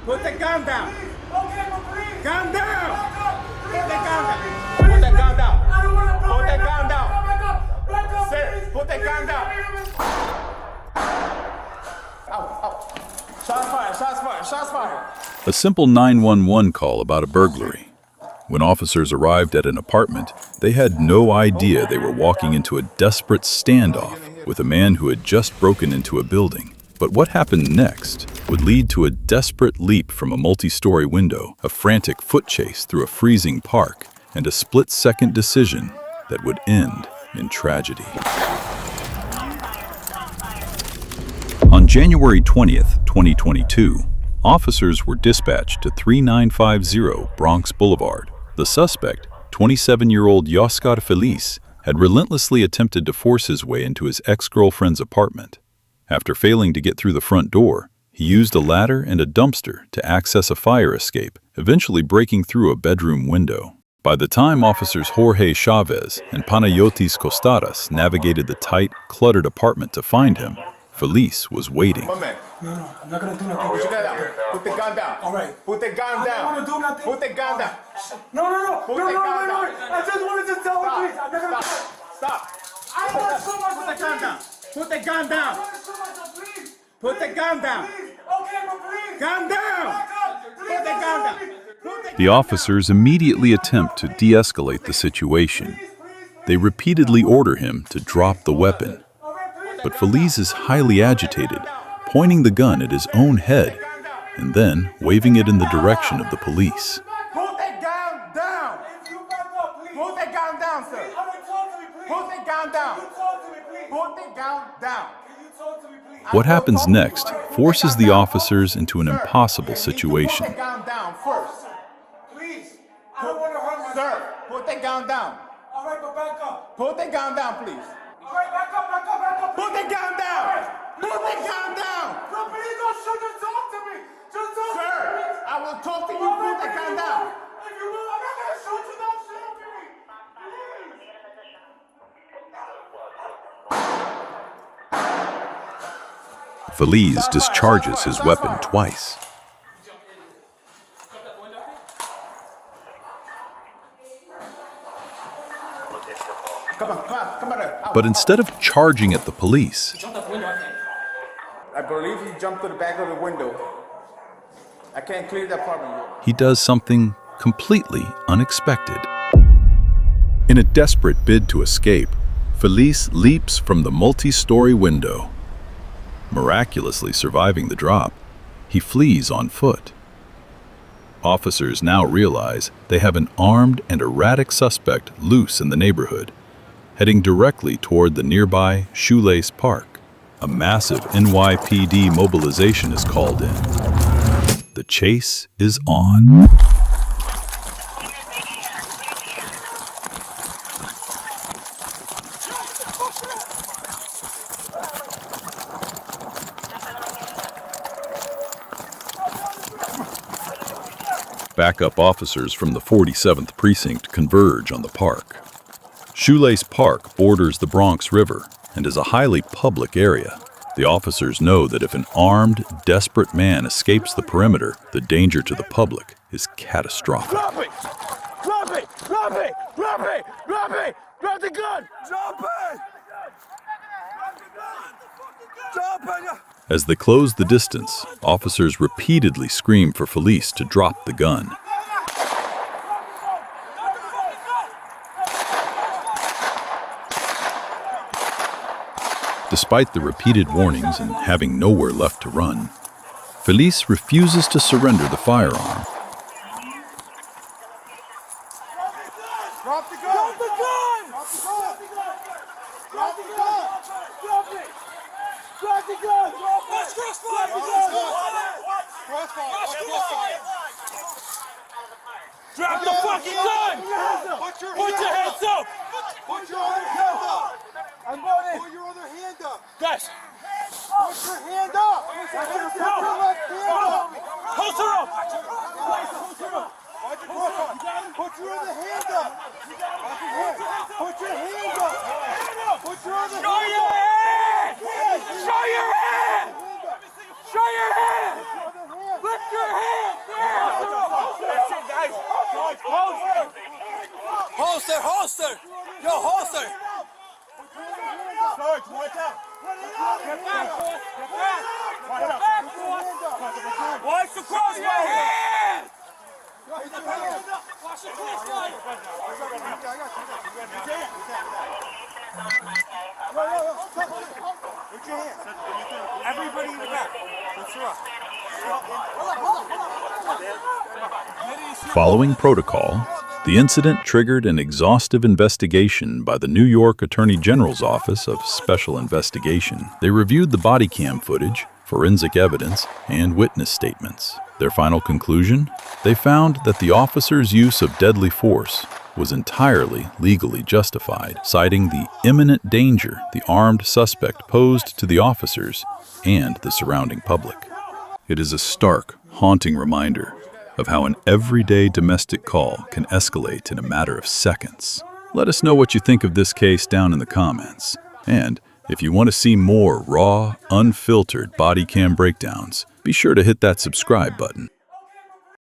Put the gun down. Okay, but please. Gun down. Put the gun down. Put the gun down. I don't want to Put the gun down. Back up, Sir, please. put the gun down. Ow. Shots fired, shots fired, shots fired. A simple 911 call about a burglary. When officers arrived at an apartment, they had no idea they were walking into a desperate standoff with a man who had just broken into a building. But what happened next would lead to a desperate leap from a multi-story window, a frantic foot chase through a freezing park, and a split-second decision that would end in tragedy. On January 20th, 2022, officers were dispatched to 3950 Bronx Boulevard. The suspect, 27-year-old Yoskar Feliz, had relentlessly attempted to force his way into his ex-girlfriend's apartment. After failing to get through the front door, he used a ladder and a dumpster to access a fire escape, eventually breaking through a bedroom window. By the time officers Jorge Chavez and Panayotis Costaras navigated the tight, cluttered apartment to find him, Feliz was waiting. One minute. No, I'm not going to do nothing. Put your gun down. Put the gun down. All right. Put the gun down. I don't want to do nothing. Put the gun down. No. Put the gun down. Wait. I just wanted to tell the police. I'm not going to do it. Stop. I don't want to shoot myself. Put the gun down. Put the gun down. I want to shoot myself, please. Put the gun down. Please. Okay, but please. Gun down. Back up. Put the gun down. The officers immediately attempt to de-escalate the situation. They repeatedly order him to drop the weapon. But Feliz is highly agitated, pointing the gun at his own head and then waving it in the direction of the police. Put the gun down. If you back up, please. Put the gun down, sir. I want to talk to me, please. Put the gun down. Can you talk to me, please? Put the gun down. Can you talk to me, please? What happens next forces the officers into an impossible Put situation. the gun down first. Please. I don't want to hurt myself. Sir, put the gun down. All right, but back up. Put the gun down, please. All right, back up. Put the gun down. Put the gun down. No, please don't shoot. Just talk to me. Just talk to me. Sir, I will talk to you. Put the gun down. If you move, I'm not going to shoot you. Don't shoot me. Please. Feliz discharges his weapon twice. Come on. But instead of charging at the police, I believe he jumped to the back of the window. I can't clear the apartment yet. he does something completely unexpected. In a desperate bid to escape, Feliz leaps from the multi-story window. Miraculously surviving the drop, he flees on foot. Officers now realize they have an armed and erratic suspect loose in the neighborhood, heading directly toward the nearby Shoelace Park. A massive NYPD mobilization is called in. The chase is on. Backup officers from the 47th Precinct converge on the park. Shoelace Park borders the Bronx River and is a highly public area. The officers know that if an armed, desperate man escapes the perimeter, the danger to the public is catastrophic. Drop it! Drop it! Drop it! Drop it! Drop it! Drop the gun! Drop it! Drop it! As they close the distance, officers repeatedly scream for Feliz to drop the gun. Despite the repeated warnings and having nowhere left to run, Feliz refuses to surrender the firearm. Drop the gun! Drop the gun! Drop the gun! Drop it! Drop the gun! Watch crossfire! Crossfire! Drop the fucking gun! Put your hands up! Put your other hand up! I'm going in. Put your other hand up! Guys, Put your hand up! Put your left hand up! close her up! Put your other hand up! Put your hand up! Put your other Show hand your up! hand! Show your hand! Show your hand! Lift your hand! Holster, holster! Yo, holster! Sarge, watch out. Get back, boy! Get back! Get back, boy! Watch the cross right here! Watch the cross right! Put your hands. Everybody in the back. Let's rock. Following protocol, the incident triggered an exhaustive investigation by the New York Attorney General's Office of Special Investigation. They reviewed the bodycam footage, forensic evidence, and witness statements. Their final conclusion? They found that the officer's use of deadly force was entirely legally justified, citing the imminent danger the armed suspect posed to the officers and the surrounding public. It is a stark, haunting reminder of how an everyday domestic call can escalate in a matter of seconds. Let us know what you think of this case down in the comments. And if you want to see more raw, unfiltered body cam breakdowns, be sure to hit that subscribe button.